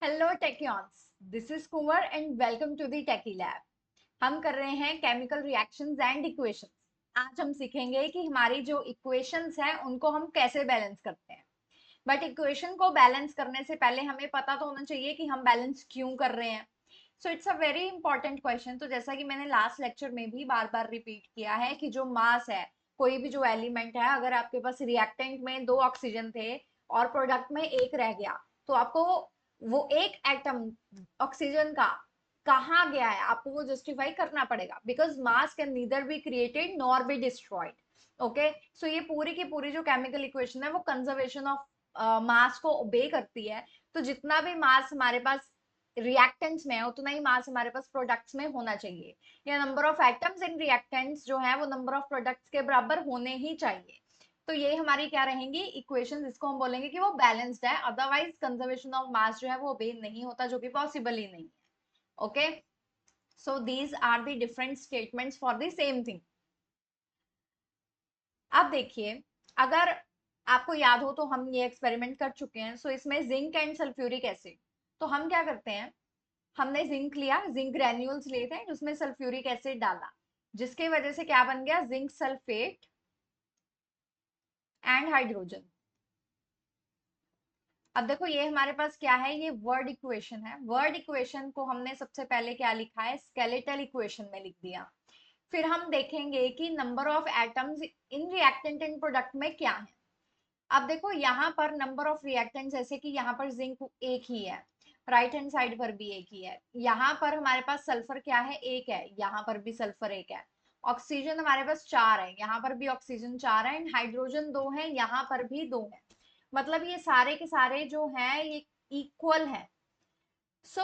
Hello techians, this is Kunwar and welcome to the techie lab. हम कर रहे हैं केमिकल रिएक्शंस एंड इक्वेशंस। आज हम सीखेंगे कि हमारी जो इक्वेशंस हैं उनको हम कैसे बैलेंस करते हैं। बट इक्वेशन को बैलेंस करने से पहले हमें पता तो होना चाहिए कि हम बैलेंस क्यों कर रहे हैं। So it's a very important question. तो जैसा कि मैंने लास्ट लेक्चर में भी बार बार रिपीट किया है कि जो मास है, कोई भी जो एलिमेंट है, अगर आपके पास रिएक्टेंट में 2 ऑक्सीजन थे और प्रोडक्ट में एक रह गया, तो आपको वो एक एटम ऑक्सीजन का कहाँ गया है आपको वो जस्टिफाई करना पड़ेगा, because mass can neither be created nor be destroyed. Okay, so ये पूरी की पूरी जो केमिकल इक्वेशन है वो कंजर्वेशन ऑफ मास को ओबे करती है। तो जितना भी मास हमारे पास रिएक्टेंट्स में है उतना ही मास हमारे पास प्रोडक्ट्स में होना चाहिए, या number of atoms in reactants जो है वो नंबर ऑफ प्रोडक्ट्स के बराबर होने ही चाहिए। तो ये हमारी क्या रहेंगी इक्वेशन, जिसको हम बोलेंगे कि वो बैलेंस्ड है। अदरवाइज कंजर्वेशन ऑफ मास जो है वो ओबे नहीं होता, जो कि पॉसिबल ही नहीं है। Okay, so these are the different statements for the same thing. अब देखिए, अगर आपको याद हो तो हम ये एक्सपेरिमेंट कर चुके हैं। सो इसमें जिंक एंड सल्फ्यूरिक एसिड, तो हम क्या करते हैं, हमने जिंक लिया, जिंक ग्रेन्यूल्स लिए थे, उसमें सल्फ्यूरिक एसिड डाला, जिसकी वजह से क्या बन गया, जिंक सल्फेट एंड हाइड्रोजन। अब देखो ये हमारे पास क्या है, ये वर्ड इक्वेशन है। वर्ड इक्वेशन को हमने सबसे पहले क्या लिखा है, स्केलेटल इक्वेशन में लिख दिया। फिर हम देखेंगे कि number of atoms in reactant and product में क्या है। अब देखो यहाँ पर नंबर ऑफ रिएक्टेंट, जैसे कि यहाँ पर जिंक एक ही है, राइट हैंड साइड पर भी एक ही है, यहाँ पर हमारे पास सल्फर क्या है, एक है, यहाँ पर भी सल्फर एक है, ऑक्सीजन हमारे पास 4 है, यहाँ पर भी ऑक्सीजन 4 है, एंड हाइड्रोजन 2 है, यहाँ पर भी 2 है। मतलब ये सारे के सारे जो हैं ये इक्वल है। सो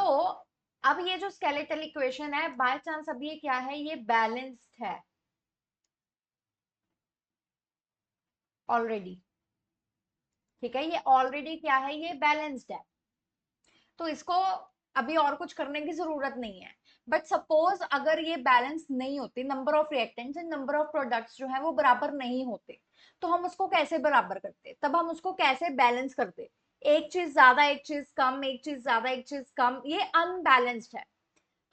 अब ये जो स्केलेटल इक्वेशन है, बाय चांस अब ये क्या है, ये बैलेंस्ड है ऑलरेडी। ठीक है, ये ऑलरेडी क्या है, ये बैलेंस्ड है। तो इसको अभी और कुछ करने की जरूरत नहीं है। बट सपोज अगर ये बैलेंस नहीं होती, number of reactants and number of products जो है वो बराबर नहीं होते, तो हम उसको कैसे बराबर करते, तब हम उसको कैसे बैलेंस करते। एक चीज ज्यादा, एक चीज कम, एक चीज ज्यादा, एक चीज कम, ये अनबैलेंस्ड है।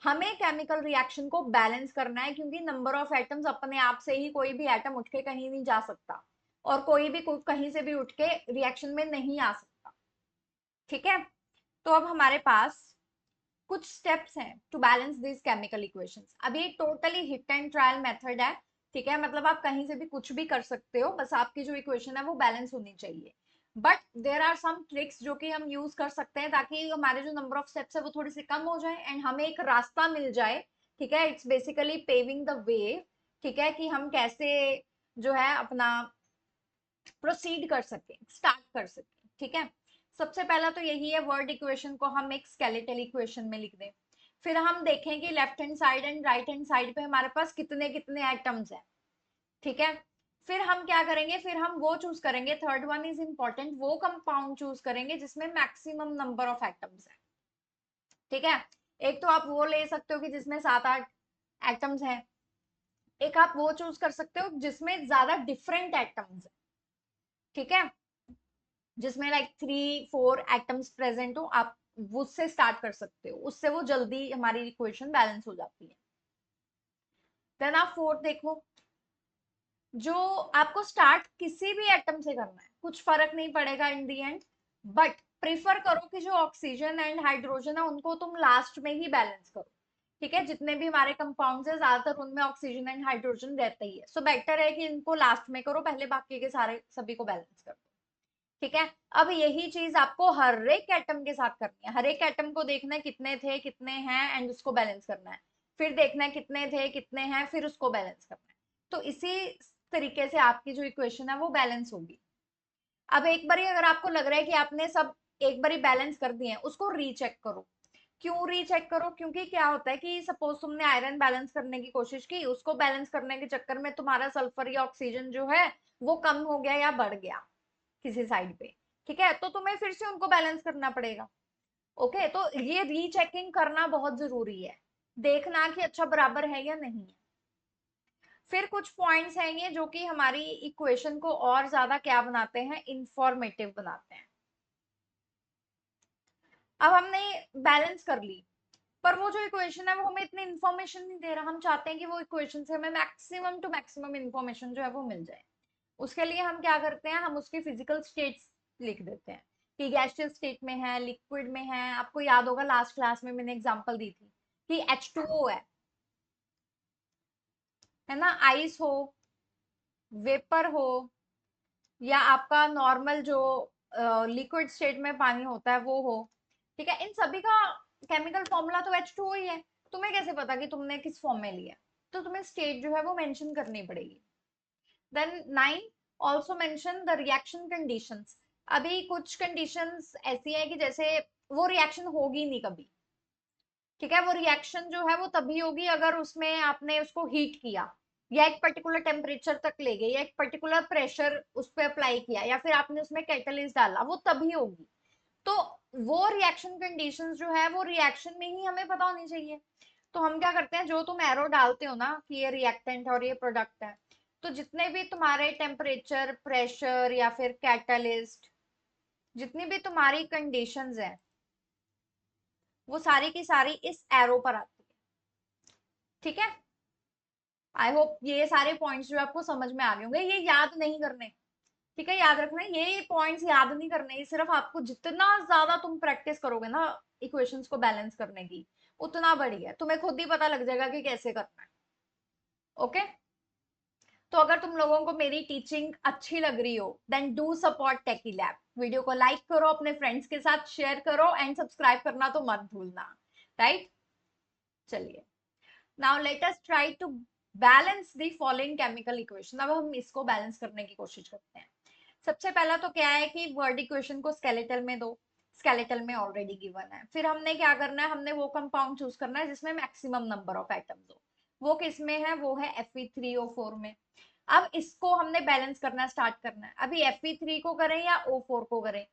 हमें केमिकल रिएक्शन को बैलेंस करना है, क्योंकि नंबर ऑफ एटम्स अपने आप से ही कोई भी एटम उठ के कहीं नहीं जा सकता, और कोई भी कहीं से भी उठ के रिएक्शन में नहीं आ सकता। ठीक है, तो अब हमारे पास कुछ स्टेप्स हैं to balance this chemical equations. अब ये totally hit and trial method है। ठीक है, मतलब आप कहीं से भी कुछ भी कर सकते हो, बस आपकी जो इक्वेशन है वो बैलेंस होनी चाहिए। But there are some tricks जो कि हम यूज कर सकते हैं, ताकि हमारे जो नंबर ऑफ स्टेप्स है वो थोड़ी सी कम हो जाए एंड हमें एक रास्ता मिल जाए। ठीक है, it's basically paving the way. ठीक है, कि हम कैसे जो है अपना प्रोसीड कर सके, स्टार्ट कर सके। ठीक है, सबसे पहला तो यही है, वर्ड इक्वेशन को हम एक स्केलेटल इक्वेशन में लिख दें। फिर हम देखें कि left hand side and right hand side पे हमारे पास कितने कितने एटम्स हैं। ठीक है, फिर हम क्या करेंगे, फिर हम वो चूज करेंगे, थर्ड वन इज इंपॉर्टेंट, वो कंपाउंड चूज करेंगे जिसमें मैक्सिमम नंबर ऑफ एटम्स है। ठीक है, एक तो आप वो ले सकते हो कि जिसमें 7-8 एटम्स हैं, एक आप वो चूज कर सकते हो जिसमें ज्यादा डिफरेंट एटम्स है। ठीक है, जिसमें लाइक 3-4 एटम्स प्रेजेंट हो, आप उससे स्टार्ट कर सकते हो, उससे वो जल्दी हमारी इक्वेशन बैलेंस हो जाती है। देन आप फोर्थ देखो, जो आपको स्टार्ट किसी भी एटम से करना है, कुछ फर्क नहीं पड़ेगा इन दी एंड, बट प्रिफर करो कि जो ऑक्सीजन एंड हाइड्रोजन है उनको तुम लास्ट में ही बैलेंस करो। ठीक है, जितने भी हमारे कंपाउंड्स है ज्यादातर उनमें ऑक्सीजन एंड हाइड्रोजन रहता ही है, सो बेटर है कि इनको लास्ट में करो, पहले बाकी के सारे सभी को बैलेंस करो। ठीक है, अब यही चीज आपको हर एक एटम के साथ करनी है। हर एक एटम को देखना है कितने थे कितने हैं एंड उसको बैलेंस करना है, फिर देखना है कितने थे कितने हैं, फिर उसको बैलेंस करना है। तो इसी तरीके से आपकी जो इक्वेशन है वो बैलेंस होगी। अब एक बारी अगर आपको लग रहा है कि आपने सब एक बारी बैलेंस कर दिए हैं, उसको रीचेक करो। क्यों रीचेक करो, क्योंकि क्या होता है कि सपोज तुमने आयरन बैलेंस करने की कोशिश की, उसको बैलेंस करने के चक्कर में तुम्हारा सल्फर या ऑक्सीजन जो है वो कम हो गया या बढ़ गया किसी साइड पे। ठीक है, तो तुम्हें फिर से उनको बैलेंस करना पड़ेगा। ओके, तो ये रीचेकिंग करना बहुत जरूरी है, देखना कि अच्छा बराबर है या नहीं है। फिर कुछ पॉइंट्स हैं ये जो कि हमारी इक्वेशन को और ज्यादा क्या बनाते हैं, इंफॉर्मेटिव बनाते हैं। अब हमने बैलेंस कर ली, पर वो जो इक्वेशन है वो हमें इतनी इन्फॉर्मेशन नहीं दे रहा। हम चाहते हैं कि वो इक्वेशन से हमें मैक्सिमम टू मैक्सिमम इन्फॉर्मेशन जो है वो मिल जाए। उसके लिए हम क्या करते हैं, हम उसकी फिजिकल स्टेट्स लिख देते हैं कि गैसियस स्टेट में है, लिक्विड में है। आपको याद होगा लास्ट क्लास में मैंने एग्जांपल दी थी कि H2O है ना, आइस हो, वेपर हो, या आपका नॉर्मल जो लिक्विड स्टेट में पानी होता है वो हो। ठीक है, इन सभी का केमिकल फॉर्मूला तो H2O ही है। तुम्हें कैसे पता कि तुमने किस फॉर्म में लिया? तो तुम्हें स्टेट जो है वो मेंशन करनी पड़ेगी। Then 9, also mention the reaction conditions. अभी कुछ कंडीशंस ऐसी है कि जैसे वो रिएक्शन होगी नहीं कभी। ठीक है, वो रिएक्शन जो है वो तभी होगी अगर उसमें आपने उसको हीट किया, या एक पर्टिकुलर टेम्परेचर तक ले गए, या एक पर्टिकुलर प्रेशर उस पर अप्लाई किया, या फिर आपने उसमें कैटलिस्ट डाला, वो तभी होगी। तो वो रिएक्शन कंडीशंस जो है वो रिएक्शन में ही हमें पता होनी चाहिए। तो हम क्या करते हैं, जो तुम एरो डालते हो ना कि ये रिएक्टेंट और ये प्रोडक्ट है, तो जितने भी तुम्हारे टेम्परेचर, प्रेशर या फिर कैटलिस्ट, जितनी भी तुम्हारी कंडीशंस हैं, वो सारी की सारी इस एरो पर आती है। ठीक है, आई होप ये सारे पॉइंट्स जो आपको समझ में आ गए होंगे। ये याद नहीं करने, ठीक है, याद रखना ये पॉइंट्स याद नहीं करने। ये सिर्फ आपको जितना ज्यादा तुम प्रैक्टिस करोगे ना इक्वेशंस को बैलेंस करने की, उतना बढ़िया, तुम्हें खुद ही पता लग जाएगा कि कैसे करना है। ओके, तो अगर तुम लोगों को मेरी टीचिंग अच्छी लग रही हो, then do support Techy Lab. Video को लाइक करो, अपने फ्रेंड्स के साथ शेयर करो, एंड सब्सक्राइब करना तो मत भूलना। राइट, चलिए, now let us try to balance the following chemical equation. अब हम इसको बैलेंस करने की कोशिश करते हैं। सबसे पहला तो क्या है कि वर्ड इक्वेशन को स्केलेटल में दो। स्केलेटल में ऑलरेडी गिवन है। फिर हमने क्या करना है, हमने वो कंपाउंड चूज करना है जिसमें मैक्सिमम नंबर ऑफ एटम्स हो। वो किस में है, वो है Fe3O4 में। अब इसको हमने बैलेंस करना स्टार्ट करना है। अभी Fe3 को करें या O4 को करें,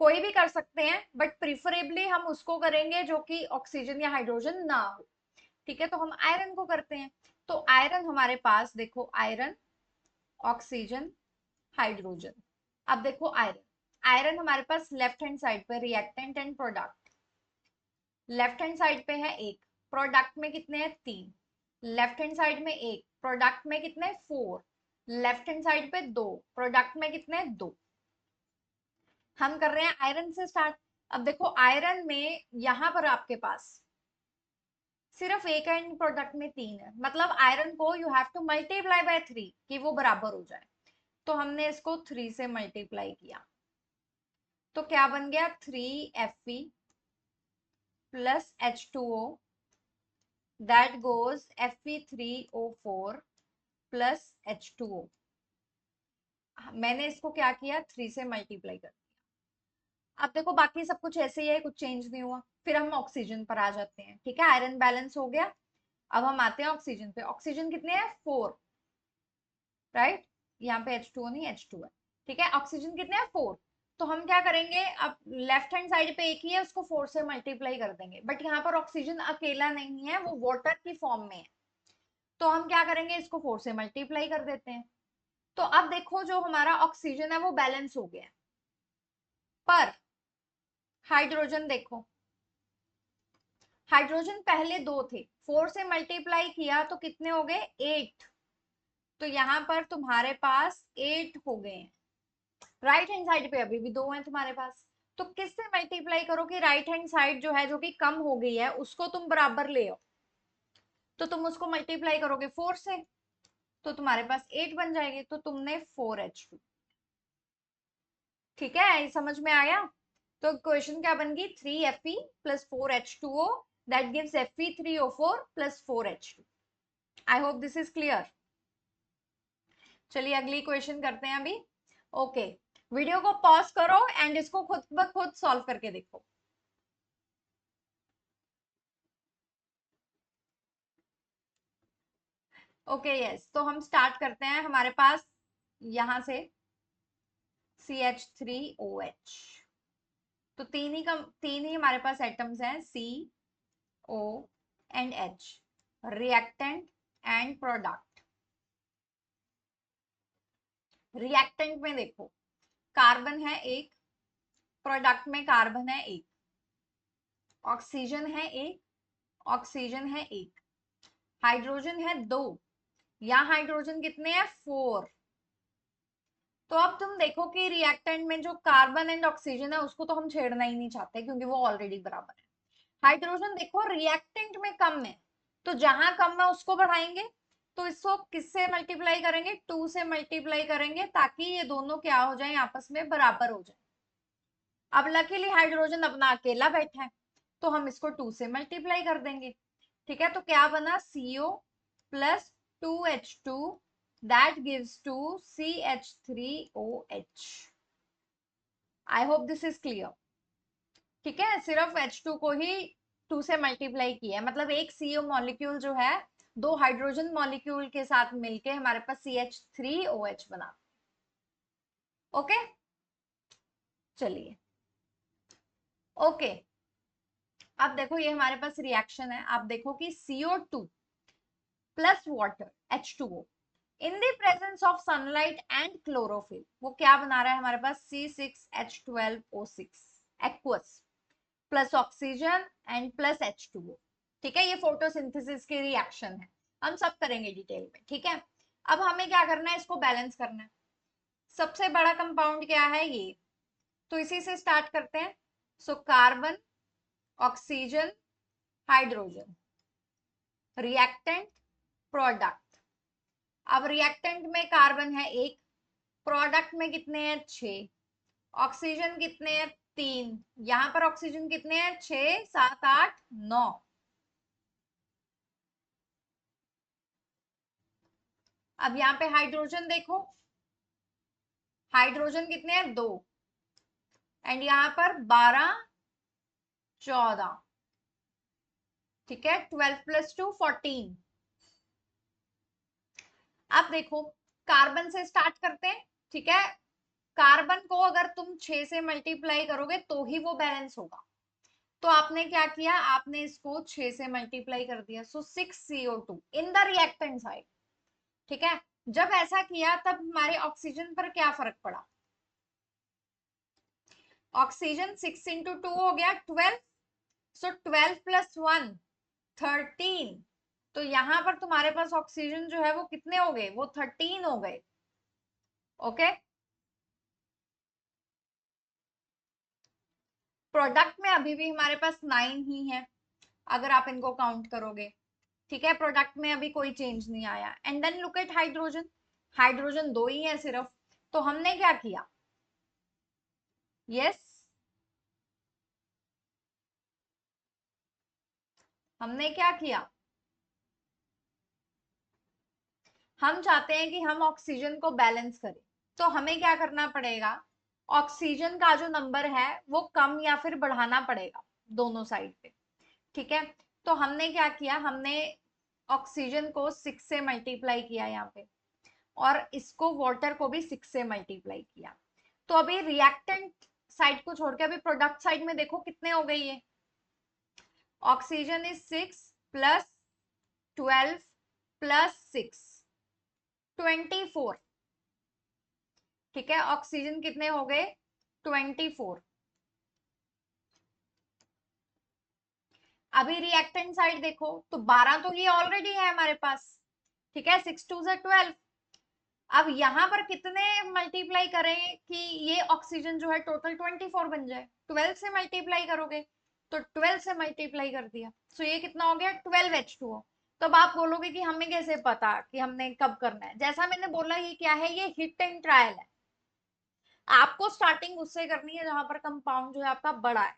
कोई भी कर सकते हैं, बट प्रिफरेबली हम उसको करेंगे जो कि ऑक्सीजन या हाइड्रोजन ना हो। ठीक है, तो हम आयरन को करते हैं। तो आयरन हमारे पास देखो, आयरन, ऑक्सीजन, हाइड्रोजन। अब देखो आयरन, आयरन हमारे पास लेफ्ट हैंड साइड पे reactant and product, left hand side पे है एक, प्रोडक्ट में कितने हैं, तीन। लेफ्ट हैंड साइड में एक, प्रोडक्ट में कितने, फोर। लेफ्ट हैंड साइड पे दो, प्रोडक्ट में कितने, दो। हम कर रहे हैं आयरन से स्टार्ट। अब देखो आयरन में यहां पर आपके पास सिर्फ एक एंड प्रोडक्ट में तीन है, मतलब आयरन को you have to multiply by three कि वो बराबर हो जाए। तो हमने इसको थ्री से मल्टीप्लाई किया, तो क्या बन गया, 3Fe plus H2O, that goes Fe3O4 plus H2O। मैंने इसको क्या किया, थ्री से मल्टीप्लाई कर दिया। अब देखो बाकी सब कुछ ऐसे ही है, कुछ चेंज नहीं हुआ। फिर हम ऑक्सीजन पर आ जाते हैं। ठीक है, आयरन बैलेंस हो गया। अब हम आते हैं ऑक्सीजन पे। ऑक्सीजन कितने हैं, फोर। राइट, यहाँ पे H2O नहीं, H2 है। ठीक है, ऑक्सीजन कितने हैं, फोर। तो हम क्या करेंगे, अब लेफ्ट हैंड साइड पे एक ही है, उसको फोर से मल्टीप्लाई कर देंगे। बट यहाँ पर ऑक्सीजन अकेला नहीं है, वो वाटर की फॉर्म में है। तो हम क्या करेंगे, इसको फोर से मल्टीप्लाई कर देते हैं। तो अब देखो जो हमारा ऑक्सीजन है वो बैलेंस हो गया है। पर हाइड्रोजन देखो, हाइड्रोजन पहले दो थे, फोर से मल्टीप्लाई किया तो कितने हो गए, एट। तो यहाँ पर तुम्हारे पास एट हो गए हैं। राइट हैंड साइड पे अभी भी दो हैं तुम्हारे पास। तो किससे मल्टीप्लाई करो कि राइट हैंड साइड जो है, जो कि कम हो गई है, उसको तुम बराबर ले आओ। तो तुम उसको मल्टीप्लाई करोगे फोर से, तो तुम्हारे पास एट बन जाएंगे, तो तुमने 4H2। ठीक है, ये समझ में आया? तो क्वेश्चन क्या बन गई, 3Fe plus 4H2O, that gives Fe3O4 plus 4H2। I hope this is clear. चलिए अगली क्वेश्चन करते हैं अभी। ओके, वीडियो को पॉज करो एंड इसको खुद ब खुद सॉल्व करके देखो। ओके यस, तो हम स्टार्ट करते हैं। हमारे पास यहां से CH3OH, तो तीन ही हमारे पास एटम्स हैं, CO and H, reactant and product. Reactant में देखो कार्बन है एक, प्रोडक्ट में कार्बन है एक। ऑक्सीजन है एक, ऑक्सीजन है एक, हाइड्रोजन है दो, या हाइड्रोजन कितने हैं 4। तो अब तुम देखो कि रिएक्टेंट में जो कार्बन एंड ऑक्सीजन है उसको तो हम छेड़ना ही नहीं चाहते क्योंकि वो ऑलरेडी बराबर है। हाइड्रोजन देखो रिएक्टेंट में कम है, तो जहां कम है उसको बढ़ाएंगे, तो इसको किससे मल्टीप्लाई करेंगे, 2 से मल्टीप्लाई करेंगे ताकि ये दोनों क्या हो जाए, आपस में बराबर हो जाए। अब लकीली हाइड्रोजन अपना अकेला बैठा है, तो हम इसको 2 से मल्टीप्लाई कर देंगे। ठीक है, तो क्या बना CO plus 2H2 that gives to CH3OH। I hope this is clear. ठीक है, सिर्फ H2 को ही 2 से मल्टीप्लाई किया है, मतलब एक CO मॉलिक्यूल जो है दो हाइड्रोजन मॉलिक्यूल के साथ मिलके हमारे पास CH3OH बना। ओके, चलिए ओके। अब देखो ये हमारे पास रिएक्शन है, आप देखो कि CO2 plus water H2O in the presence of sunlight and chlorophyll वो क्या बना रहा है हमारे पास C6H12O6 aqueous plus oxygen and plus H2O। ठीक है, ये फोटोसिंथेसिस की रिएक्शन है, हम सब करेंगे डिटेल में। ठीक है, अब हमें क्या करना है, इसको बैलेंस करना है। सबसे बड़ा कंपाउंड क्या है ये, तो इसी से स्टार्ट करते हैं। So carbon, oxygen, hydrogen, reactant, product. अब रिएक्टेंट में कार्बन है एक, प्रोडक्ट में कितने हैं 6, ऑक्सीजन कितने हैं 3, यहां पर ऑक्सीजन कितने हैं 6 7 8 9। अब यहाँ पे हाइड्रोजन देखो, हाइड्रोजन कितने हैं 2, एंड यहाँ पर 12 14। ठीक है, 12 प्लस 2 14। अब देखो कार्बन से स्टार्ट करते हैं। ठीक है, कार्बन को अगर तुम 6 से मल्टीप्लाई करोगे तो ही वो बैलेंस होगा, तो आपने क्या किया, आपने इसको 6 से मल्टीप्लाई कर दिया, सो 6CO2 in the reactant side. ठीक है, जब ऐसा किया तब हमारे ऑक्सीजन पर क्या फर्क पड़ा, ऑक्सीजन 6 इंटू 2 हो गया 12, सो 12 प्लस 1 13। तो यहां पर तुम्हारे पास ऑक्सीजन जो है वो कितने हो गए, वो 13 हो गए। ओके, प्रोडक्ट में अभी भी हमारे पास 9 ही है अगर आप इनको काउंट करोगे। ठीक है, प्रोडक्ट में अभी कोई चेंज नहीं आया। And then look at hydrogen, hydrogen 2 ही है सिर्फ, तो हमने क्या किया, यस हमने क्या किया, हम चाहते हैं कि हम ऑक्सीजन को बैलेंस करें, तो हमें क्या करना पड़ेगा, ऑक्सीजन का जो नंबर है वो कम या फिर बढ़ाना पड़ेगा दोनों साइड पे। ठीक है, तो हमने क्या किया, हमने ऑक्सीजन को 6 से मल्टीप्लाई किया यहाँ पे, और इसको वाटर को भी 6 से मल्टीप्लाई किया। तो अभी रिएक्टेंट साइड को छोड़ के अभी प्रोडक्ट साइड में देखो कितने हो गए ये, ऑक्सीजन इज 6 प्लस 12 प्लस 6 24। ठीक है, ऑक्सीजन कितने हो गए 24। अभी रिएक्टेंट साइड देखो तो 12 तो ये ऑलरेडी है हमारे पास। ठीक है, 6 2 से 12। अब यहां पर कितने मल्टीप्लाई करें कि ये ऑक्सीजन जो है टोटल 24 बन जाए, 12 से मल्टीप्लाई करोगे, तो 12 से मल्टीप्लाई कर दिया, सो ये कितना हो गया 12H2O। तो अब आप बोलोगे कि हमें कैसे पता कि हमने कब करना है, जैसा मैंने बोला ये क्या है, ये हिट एंड ट्रायल है। आपको स्टार्टिंग उससे करनी है जहां पर कंपाउंड जो है आपका बड़ा है।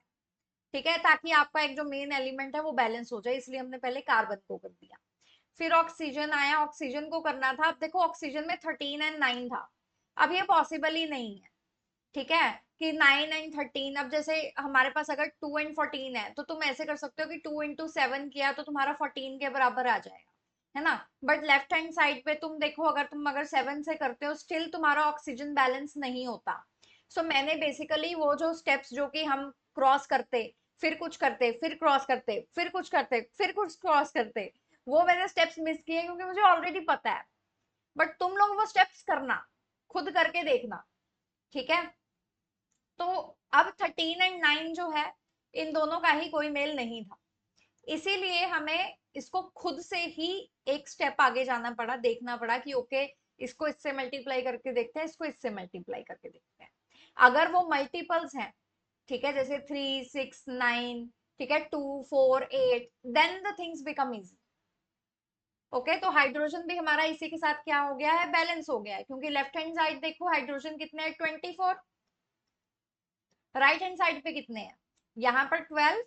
ठीक है, ताकि आपका एक जो मेन एलिमेंट है वो बैलेंस हो जाए, इसलिए हमने पहले कार्बन को कर दिया, फिर ऑक्सीजन आया, ऑक्सीजन को करना था। अब देखो ऑक्सीजन में 13 एंड 9 था, अब ये पॉसिबल ही नहीं है। ठीक है, कि 9 एंड 13, अब जैसे हमारे पास अगर 2 एंड 14 है तो तुम ऐसे कर सकते हो कि 2 इंटू 7 किया तो तुम्हारा 14 के बराबर आ जाएगा, है ना। बट लेफ्ट हैंड साइड पे तुम देखो, अगर 7 से करते हो स्टिल तुम्हारा ऑक्सीजन बैलेंस नहीं होता। सो मैंने बेसिकली वो जो स्टेप्स जो कि हम क्रॉस करते, फिर कुछ करते, फिर क्रॉस करते, फिर कुछ करते, फिर कुछ क्रॉस करते, वो मैंने स्टेप्स मिस किए क्योंकि मुझे ऑलरेडी पता है। बट तुम लोग वो स्टेप्स करना, खुद करके देखना। ठीक है, तो अब 13 एंड 9 जो है इन दोनों का ही कोई मेल नहीं था, इसीलिए हमें इसको खुद से ही एक स्टेप आगे जाना पड़ा, देखना पड़ा कि ओके इसको इससे मल्टीप्लाई करके देखते हैं, इसको इससे मल्टीप्लाई करके देखते हैं। अगर वो मल्टीपल्स हैं, ठीक है, जैसे 3, 6, 9, ठीक है, 2, 4, 8, then the things become easy. Okay, तो हाइड्रोजन भी हमारा इसी के साथ क्या हो गया है, बैलेंस हो गया है, क्योंकि लेफ्ट हैंड साइड देखो हाइड्रोजन कितने हैं, 24, राइट हैंड साइड पे कितने हैं, यहाँ पर 12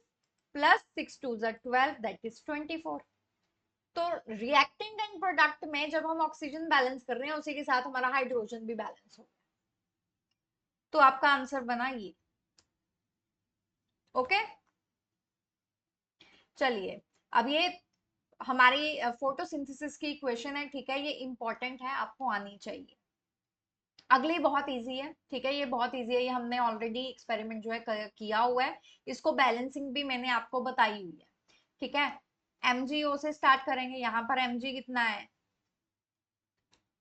प्लस 6 2 12, दैट इज 24। तो रिएक्टेंट एंड प्रोडक्ट में जब हम ऑक्सीजन बैलेंस कर रहे हैं, उसी के साथ हमारा हाइड्रोजन भी बैलेंस हो गया, तो आपका आंसर बना ये। ओके, चलिए, अब ये हमारी फोटोसिंथेसिस की इक्वेशन है, ठीक है, ये इंपॉर्टेंट है, आपको आनी चाहिए। अगली बहुत इजी है, ठीक है, ये बहुत इजी है, ये हमने ऑलरेडी एक्सपेरिमेंट जो है किया हुआ है, इसको बैलेंसिंग भी मैंने आपको बताई हुई है, ठीक है। MgO से स्टार्ट करेंगे, यहाँ पर Mg कितना है,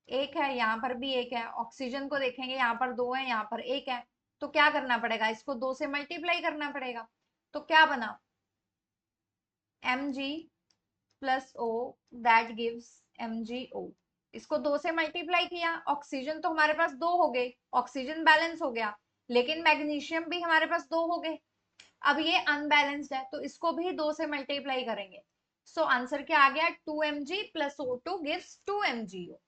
एक है, यहाँ पर भी एक है, ऑक्सीजन को देखेंगे, यहाँ पर दो है, यहाँ पर एक है, तो क्या करना पड़ेगा, इसको दो से मल्टीप्लाई करना पड़ेगा, तो क्या बना, Mg plus O, that gives MgO। इसको दो से मल्टीप्लाई किया, ऑक्सीजन तो हमारे पास दो हो गए, ऑक्सीजन बैलेंस हो गया, लेकिन मैग्नीशियम भी हमारे पास दो हो गए। अब ये अनबैलेंस्ड है, तो इसको भी दो से मल्टीप्लाई करेंगे, सो आंसर क्या आ गया, 2Mg plus O2 gives 2MgO।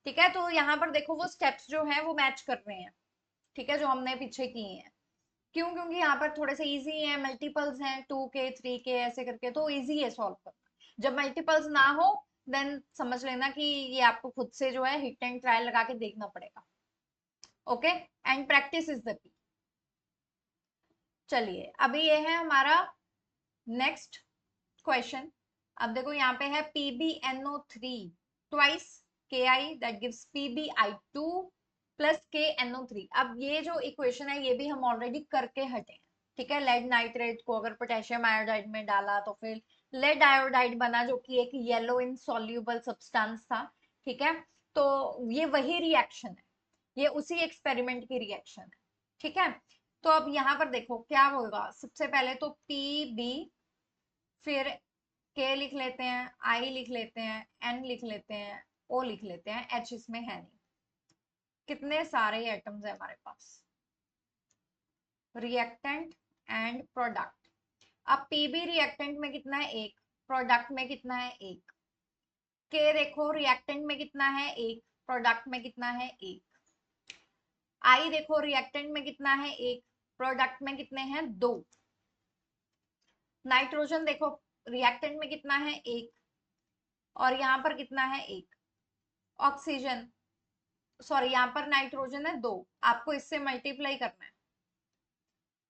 ठीक है, तो यहाँ पर देखो वो स्टेप्स जो हैं वो मैच कर रहे हैं, ठीक है, जो हमने पीछे किए हैं। क्यों, क्योंकि यहाँ पर थोड़े से इजी है, मल्टीपल्स हैं 2K 3K ऐसे करके, तो इजी है सॉल्व करना। जब मल्टीपल्स ना हो, देन समझ लेना कि ये आपको खुद से जो है हिट एंड ट्रायल लगा के देखना पड़ेगा। Okay, and practice is the key. चलिए, अभी ये है हमारा नेक्स्ट क्वेश्चन। अब देखो यहाँ पे है PbNO3 twice Ki, that gives PbI2 plus KNO3। अब ये जो इक्वेशन है ये भी हम ऑलरेडी करके हटे हैं, ठीक है। लेड नाइट्रेट को अगर पोटेशियम आयोडाइड में डाला तो फिर लेड आयोडाइड बना, जो कि एक येलो इनसॉल्युबल सब्सटेंस था, ठीक है। तो ये वही रिएक्शन है, ये उसी एक्सपेरिमेंट की रिएक्शन है, ठीक है। तो अब यहाँ पर देखो क्या होगा, सबसे पहले तो Pb, फिर K लिख लेते हैं, I लिख लेते हैं, N लिख लेते हैं, O लिख लेते हैं, H इसमें है नहीं। कितने सारे एटम्स है हमारे पास, रिएक्टेंट एंड प्रोडक्ट। अब Pb रिएक्टेंट में कितना है, एक, प्रोडक्ट में कितना है, एक। K देखो रिएक्टेंट में कितना है, एक, प्रोडक्ट में कितना है, एक। I देखो रिएक्टेंट में कितना है, एक, प्रोडक्ट में कितने हैं, दो। नाइट्रोजन देखो रिएक्टेंट में कितना है, एक, और यहाँ पर कितना है, एक। ऑक्सीजन, सॉरी यहाँ पर नाइट्रोजन है दो, आपको इससे मल्टीप्लाई करना है,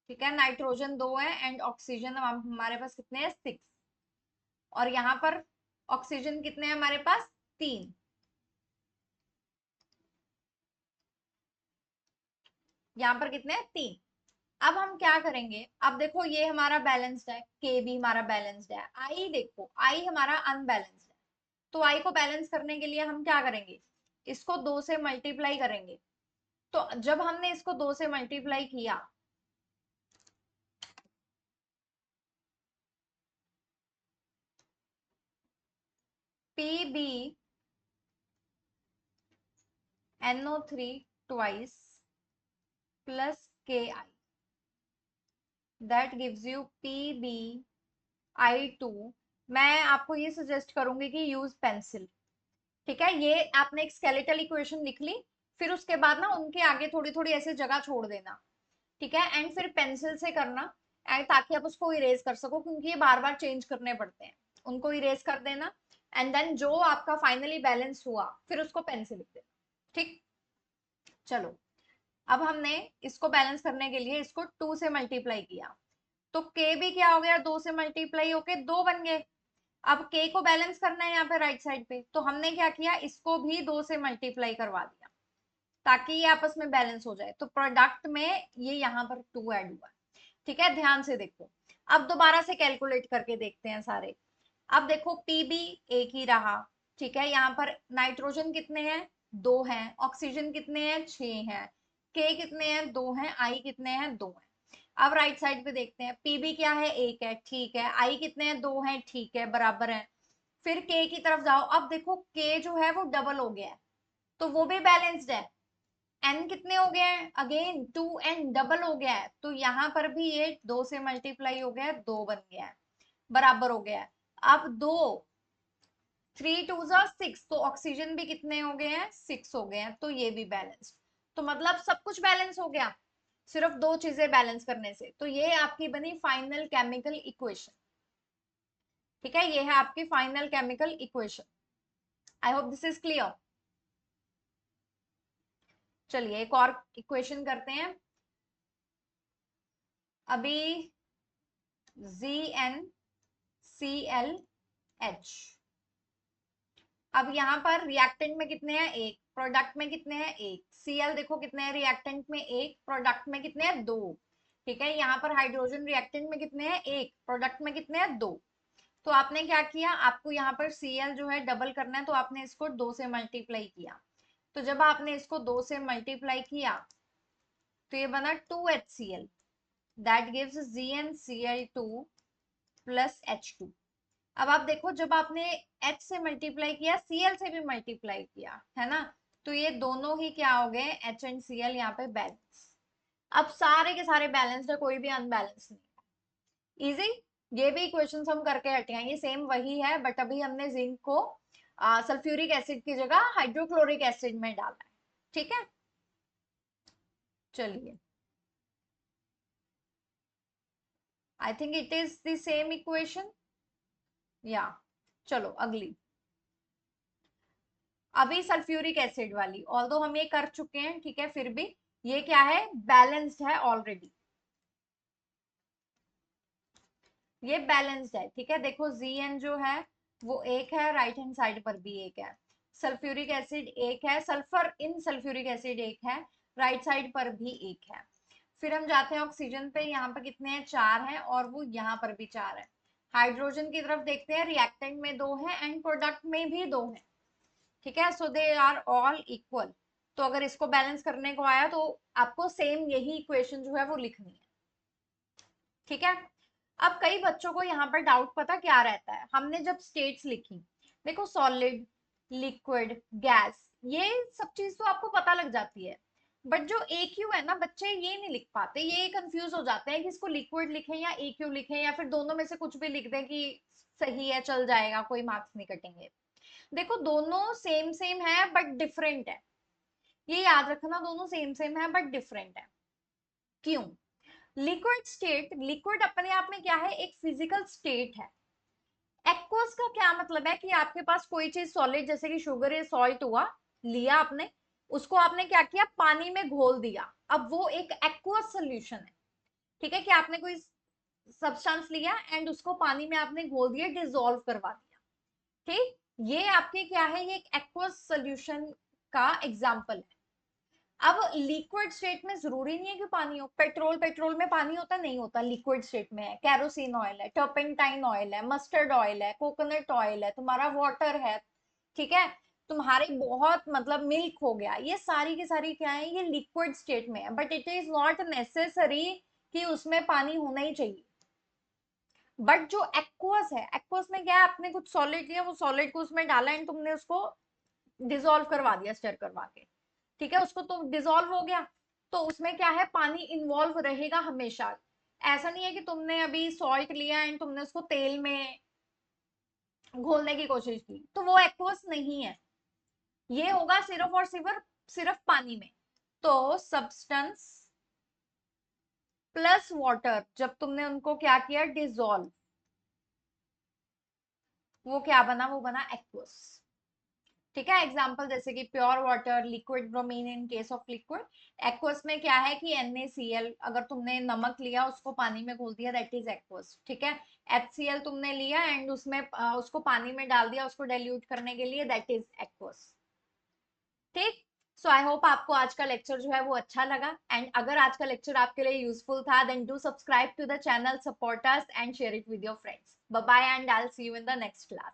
ठीक है। नाइट्रोजन दो है एंड ऑक्सीजन हमारे पास कितने हैं, 6, और यहाँ पर ऑक्सीजन कितने हैं हमारे पास, 3। यहाँ पर कितने हैं, 3। अब हम क्या करेंगे, अब देखो ये हमारा बैलेंस्ड है, के भी हमारा बैलेंस्ड है, आई देखो आई हमारा अनबैलेंस्ड है, तो आई को बैलेंस करने के लिए हम क्या करेंगे, इसको दो से मल्टीप्लाई करेंगे। तो जब हमने इसको दो से मल्टीप्लाई किया, Pb NO3 twice plus Ki, that gives you PbI2। मैं आपको ये सजेस्ट करूंगी कि यूज पेंसिल, ठीक है। ये आपने एक स्केलेटल इक्वेशन लिख ली, फिर उसके बाद ना उनके आगे थोड़ी थोड़ी ऐसे जगह छोड़ देना, ठीक है, एंड फिर पेंसिल से करना, ताकि आप उसको इरेज कर सको, क्योंकि ये बार बार चेंज करने पड़ते हैं। उनको इरेज कर देना, एंड देन जो आपका फाइनली बैलेंस हुआ फिर उसको पेन से लिख देना, ठीक। चलो, अब हमने इसको बैलेंस करने के लिए इसको 2 से मल्टीप्लाई किया, तो के भी क्या हो गया, 2 से मल्टीप्लाई होके 2 बन गए। अब के को बैलेंस करना है यहाँ पे राइट साइड पे, तो हमने क्या किया, इसको भी 2 से मल्टीप्लाई करवा दिया, ताकि ये आपस में बैलेंस हो जाए। तो प्रोडक्ट में ये यहाँ पर 2 ऐड हुआ, ठीक है, ध्यान से देखो। अब दोबारा से कैलकुलेट करके देखते हैं सारे। अब देखो Pb एक ही रहा, ठीक है, यहाँ पर नाइट्रोजन कितने हैं, दो हैं, ऑक्सीजन कितने हैं, 6 हैं, K कितने हैं, दो हैं, I कितने हैं, दो हैं। अब राइट साइड पे देखते हैं, पीबी क्या है, 1 है, ठीक है, आई कितने हैं, 2 हैं, ठीक है, बराबर है। फिर के की तरफ जाओ, अब देखो के जो है वो डबल हो गया है, तो वो भी बैलेंस्ड है। एन कितने हो गए हैं, अगेन 2n डबल हो गया है, तो यहाँ पर भी ये 2 से मल्टीप्लाई हो गया है, 2 बन गया है, बराबर हो गया है। अब 2 3 टू जा 6, तो ऑक्सीजन भी कितने हो गए हैं, 6 हो गए हैं, तो ये भी बैलेंस। तो मतलब सब कुछ बैलेंस हो गया सिर्फ दो चीजें बैलेंस करने से। तो ये आपकी बनी फाइनल केमिकल इक्वेशन। ठीक है, ये है आपकी final chemical equation. I hope this is clear. चलिए एक और इक्वेशन करते हैं। अभी ZnClH, अब यहाँ पर रिएक्टेंट में कितने हैं, एक, प्रोडक्ट में कितने हैं, एक। Cl देखो कितने हैं, रिएक्टेंट में एक, प्रोडक्ट में कितने हैं, दो। ठीक है, यहाँ पर हाइड्रोजन रिएक्टेंट में कितने हैं, एक, प्रोडक्ट में कितने हैं, दो। तो आपने क्या किया, आपको यहाँ पर Cl जो है डबल करना है, तो आपने इसको 2 से मल्टीप्लाई किया। तो जब आपने इसको 2 से मल्टीप्लाई किया तो ये बना 2HCl, that gives ZnCl2 plus H2। अब आप देखो, जब आपने H से मल्टीप्लाई किया, Cl से भी मल्टीप्लाई किया है ना, तो ये दोनों ही क्या हो गए, H एंड Cl यहाँ पे बैलेंस। अब सारे के सारे बैलेंस्ड है, कोई भी अनबैलेंस नहीं। इजी। ये भी इक्वेशंस हम करके हटे हैं, ये सेम वही है, बट अभी हमने जिंक को सल्फ्यूरिक एसिड की जगह हाइड्रोक्लोरिक एसिड में डाला है। ठीक है, चलिए, I think it is the same equation. या चलो अगली, अभी सल्फ्यूरिक एसिड वाली, ऑल्दो हम ये कर चुके हैं, ठीक है, फिर भी ये क्या है, बैलेंस्ड है ऑलरेडी, ये बैलेंस्ड है। ठीक है, देखो Zn जो है वो एक है, राइट हैंड साइड पर भी एक है, सल्फ्यूरिक एसिड एक है, सल्फर इन सल्फ्यूरिक एसिड एक है, राइट साइड पर भी एक है। फिर हम जाते हैं ऑक्सीजन पे, यहाँ पर कितने हैं, 4 हैं, और वो यहाँ पर भी 4 है। हाइड्रोजन की तरफ देखते हैं, रिएक्टेंट में 2 है एंड प्रोडक्ट में भी 2 है। ठीक है, सो दे आर ऑल इक्वल। तो अगर इसको बैलेंस करने को आया तो आपको सेम यही इक्वेशन जो है वो लिखनी है। ठीक है, अब कई बच्चों को यहाँ पर डाउट पता क्या रहता है, हमने जब स्टेट्स लिखी, देखो सॉलिड, लिक्विड, गैस, ये सब चीज तो आपको पता लग जाती है, बट जो AQ है ना, बच्चे ये नहीं लिख पाते, ये कंफ्यूज हो जाते हैं कि इसको लिक्विड लिखें या AQ लिखें, या फिर दोनों में से कुछ भी लिख दें कि सही है, चल जाएगा, कोई मार्क्स नहीं कटेंगे। देखो दोनों सेम सेम है बट डिफरेंट है, ये याद रखना, दोनों सेम सेम है बट डिफरेंट है। क्यों? लिक्विड स्टेट, लिक्विड अपने आप में क्या है, एक फिजिकल स्टेट है। एक्वस का क्या मतलब है कि आपके पास कोई चीज सॉलिड, जैसे कि शुगर या सॉल्ट हुआ, लिया आपने, उसको आपने क्या किया, पानी में घोल दिया, अब वो एक एक्वस सोल्यूशन है। ठीक है, कि आपने कोई सब्सटेंस लिया एंड उसको पानी में आपने घोल दिया, डिसॉल्व करवा दिया। ठीक, ये आपके क्या है, ये एक एक्वस सोल्यूशन का एग्जाम्पल है। अब लिक्विड स्टेट में जरूरी नहीं है कि पानी हो, पेट्रोल, पेट्रोल में पानी होता नहीं होता, लिक्विड स्टेट में है, कैरोसिन ऑयल है, टर्पेंटाइन ऑयल है, मस्टर्ड ऑयल है, कोकोनट ऑयल है, तुम्हारा वाटर है, ठीक है, तुम्हारे बहुत मतलब मिल्क हो गया, ये सारी की सारी क्या है, ये लिक्विड स्टेट में है, but it is not necessary कि उसमें पानी होना ही चाहिए। बट जो एक्वस है, एक्वस में क्या है, आपने कुछ सॉलिड लिया, वो सॉलिड को उसमें डाला एंड तुमने उसको डिसॉल्व करवा दिया, स्टर करवा के, ठीक है, उसको तो डिसॉल्व हो गया, तो उसमें क्या है, पानी इन्वॉल्व रहेगा हमेशा। ऐसा नहीं है कि तुमने अभी सॉल्ट लिया एंड तुमने उसको तेल में घोलने की कोशिश की, तो वो एक्वस नहीं है, ये होगा सिर्फ और सिर्फ सिर्फ पानी में। तो सब्सटेंस प्लस वाटर, जब तुमने उनको क्या किया, डिसॉल्व, वो क्या बना, वो बना एक्वस। ठीक है, एग्जाम्पल जैसे कि pure water, liquid bromine in case of liquid. Aqueous में क्या है कि NaCl, अगर तुमने नमक लिया उसको पानी में घोल दिया, दैट इज एक्वस। ठीक है, HCl तुमने लिया एंड उसमें उसको पानी में डाल दिया उसको डाइल्यूट करने के लिए, दैट इज एक्वस। ठीक, सो आई होप आपको आज का लेक्चर जो है वो अच्छा लगा, एंड अगर आज का लेक्चर आपके लिए यूजफुल था, then do subscribe to the channel, support us and share it with your friends. Bye bye and I will see you in the next class.